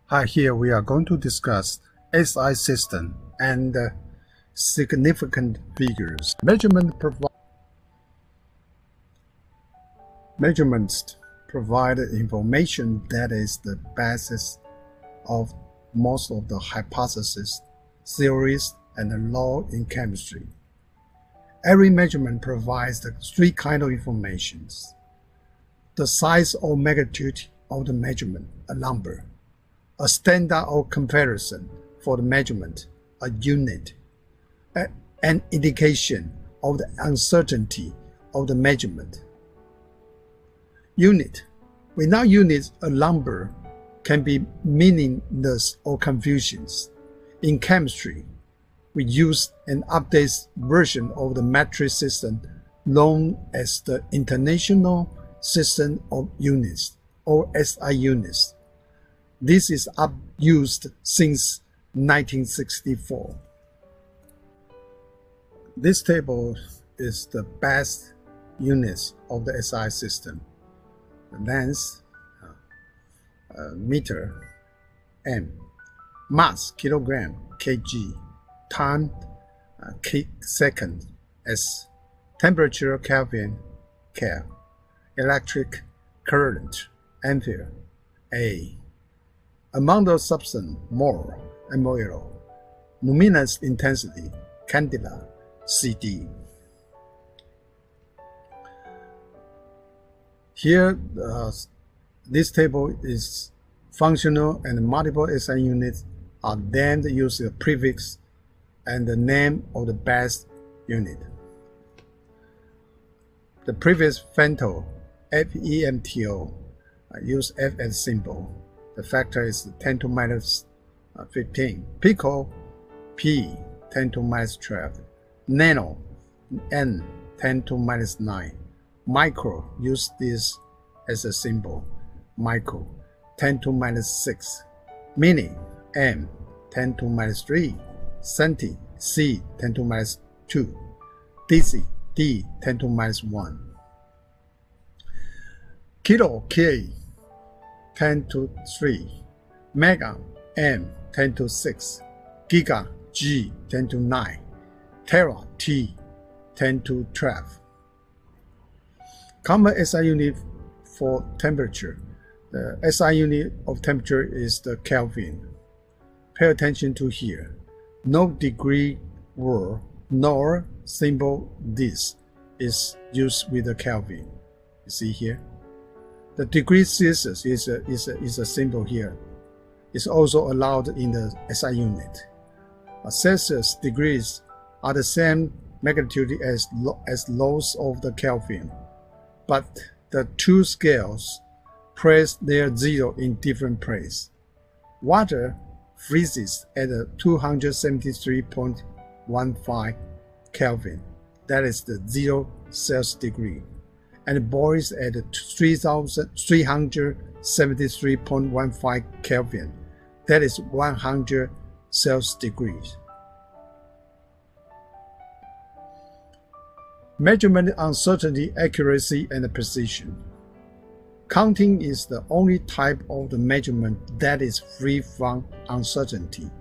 Hi, here we are going to discuss SI system and significant figures. Measurements provide information that is the basis of most of the hypotheses, theories, and law in chemistry. Every measurement provides the three kinds of information: the size or magnitude of the measurement, a number; a standard of comparison for the measurement, a unit; an indication of the uncertainty of the measurement. Unit. Without units, a number can be meaningless or confusing. In chemistry, we use an updated version of the metric system known as the International System of Units, or SI units. This is used since 1964. This table is the best units of the SI system. The length, meter, m; mass, kilogram, kg; time, second, s; temperature, Kelvin, Kel; electric current, ampere, A; amount of substance, mole, MOL; luminous intensity, candela, CD. Here, this table is functional, and multiple SI units are then using the prefix and the name of the best unit. The prefix femto, FEMTO, use F as symbol. The factor is 10 to minus 15. Pico, P, 10 to minus 12. Nano, N, 10 to minus 9. Micro, use this as a symbol. Micro, 10 to minus 6. Mini, M, 10 to minus 3. Centi, C, 10 to minus 2. Deci, D, 10 to minus 1. Kilo, K, 10 to 3. Mega, M, 10 to 6. Giga, G, 10 to 9. Tera, T, 10 to 12. Common SI unit for temperature. The SI unit of temperature is the Kelvin. Pay attention to here. No degree word nor symbol this is used with the Kelvin. You see here? The degree Celsius is a symbol here. It's also allowed in the SI unit. Celsius degrees are the same magnitude as those of the Kelvin, but the two scales place their zero in different places. Water freezes at 273.15 Kelvin, that is the 0 Celsius degree, and boils at 373.15 Kelvin, that is 100 Celsius degrees. Measurement uncertainty, accuracy, and precision. Counting is the only type of the measurement that is free from uncertainty.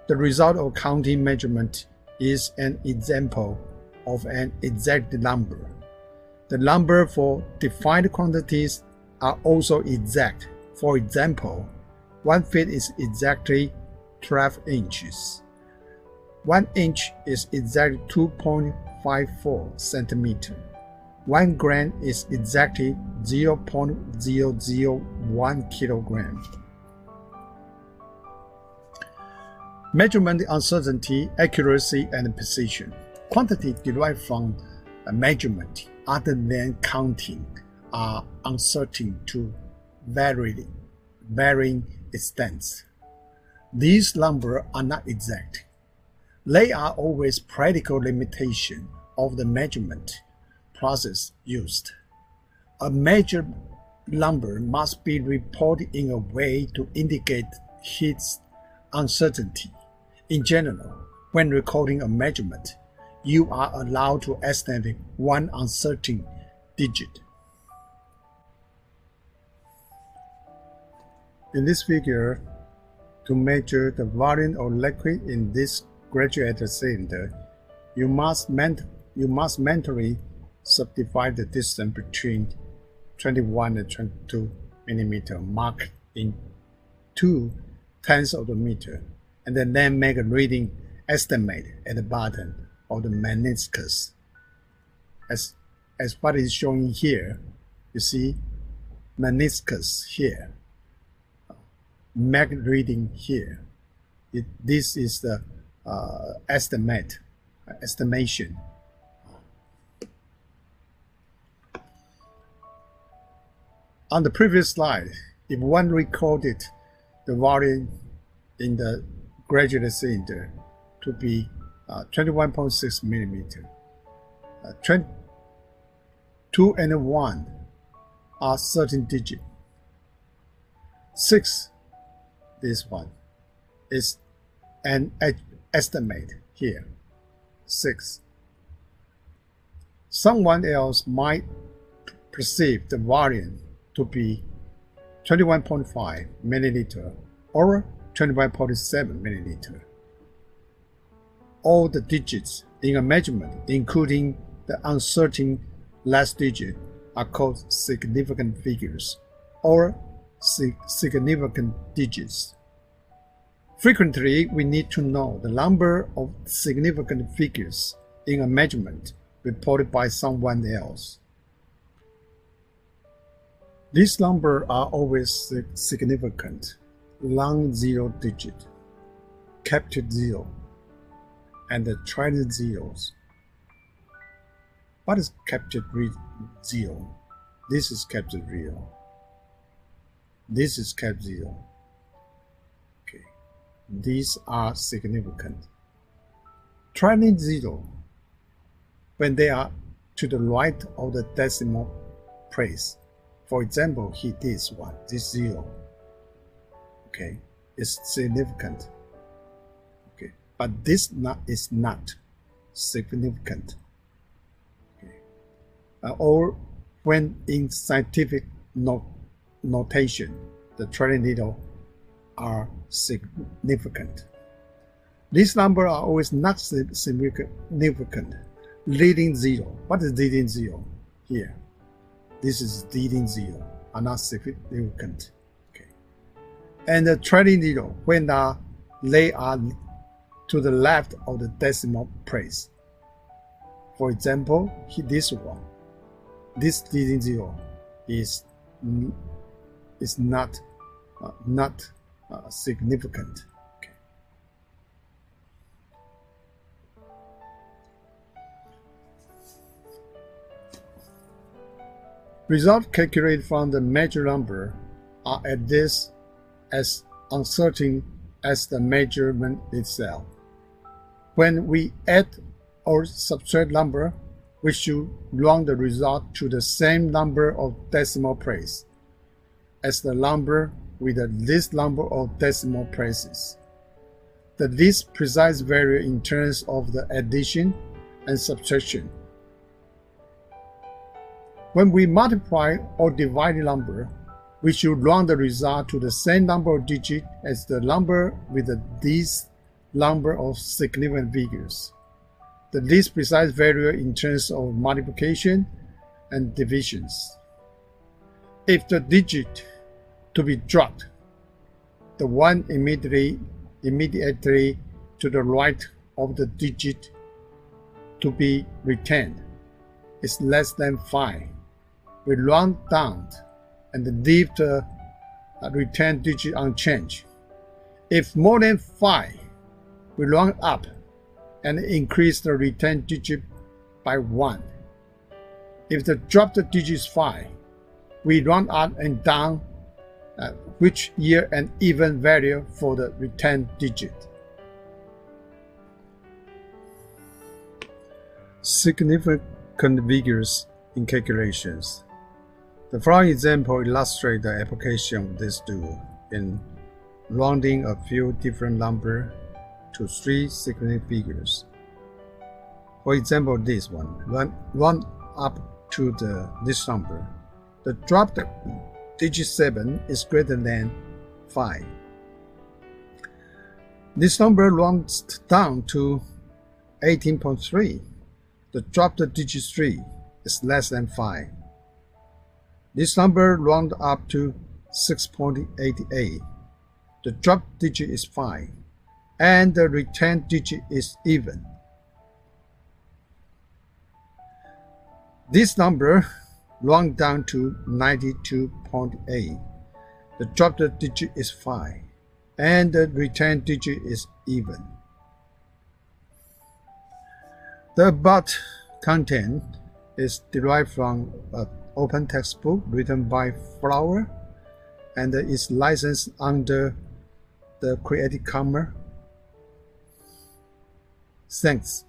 The result of counting measurement is an example of an exact number. The number for defined quantities are also exact. For example, 1 feet is exactly 12 inches. 1 inch is exactly 2.54 centimeters. 1 gram is exactly 0.001 kilogram. Measurement uncertainty, accuracy, and precision. Quantity derived from a measurement other than counting are uncertain to varying extents. These numbers are not exact. They are always practical limitations of the measurement process used. A measured number must be reported in a way to indicate its uncertainty. In general, when recording a measurement, you are allowed to estimate one uncertain digit. In this figure, To measure the volume of liquid in this graduated cylinder, you must mentally subdivide the distance between 21 and 22 mm marked in 0.2 of a meter, and then make a reading estimate at the bottom of the meniscus. As what is shown here, you see meniscus here, make reading here. This is the estimation. On the previous slide, if one recorded the volume in the graduated cylinder to be 21.6 millimeter, 2 and 1 are 13 digits. 6, this one, is an estimate here, 6. Someone else might perceive the volume to be 21.5 milliliter or 21.7 milliliter. All the digits in a measurement, including the uncertain last digit, are called significant figures or significant digits. Frequently, we need to know the number of significant figures in a measurement reported by someone else. These numbers are always significant, non-zero digit, captured zero, and the trillion zeros. What is captured zero? This is captured zero. This is captured zero. Okay, these are significant. Trillion zero, when they are to the right of the decimal place. For example, here this one, this 0, okay, is significant, okay, but this is not significant, okay. Or when in scientific notation, the trillion needle are significant. These numbers are always not significant. Leading 0. What is leading 0 here? This is leading 0, are not significant. Okay. And the trillion needle, when they are to the left of the decimal place. For example, this one, this leading 0 is not significant. Okay. Results calculated from the major number are at least as uncertain as the measurement itself. When we add or subtract number, we should round the result to the same number of decimal places as the number with the least number of decimal places. The least precise value in terms of the addition and subtraction. When we multiply or divide a number, we should round the result to the same number of digits as the number with the least number of significant figures. The least precise value in terms of multiplication and divisions. If the digit to be dropped, the one immediately to the right of the digit to be retained is less than 5. We round down and leave the retained digit unchanged. If more than 5, we round up and increase the retained digit by 1. If the dropped digit is 5, we round up and down, which yield an even value for the retained digit. Significant figures in calculations. The following example illustrates the application of this tool in rounding a few different numbers to 3 significant figures. For example, this one, round up to this number. The dropped digit 7 is greater than 5. This number rounds down to 18.3. The dropped digit 3 is less than 5. This number rounds up to 6.88. The dropped digit is 5, and the retained digit is even. This number rounds down to 92.8. The dropped digit is 5, and the retained digit is even. The above content is derived from an open textbook written by Flower and is licensed under the Creative Commons. Thanks.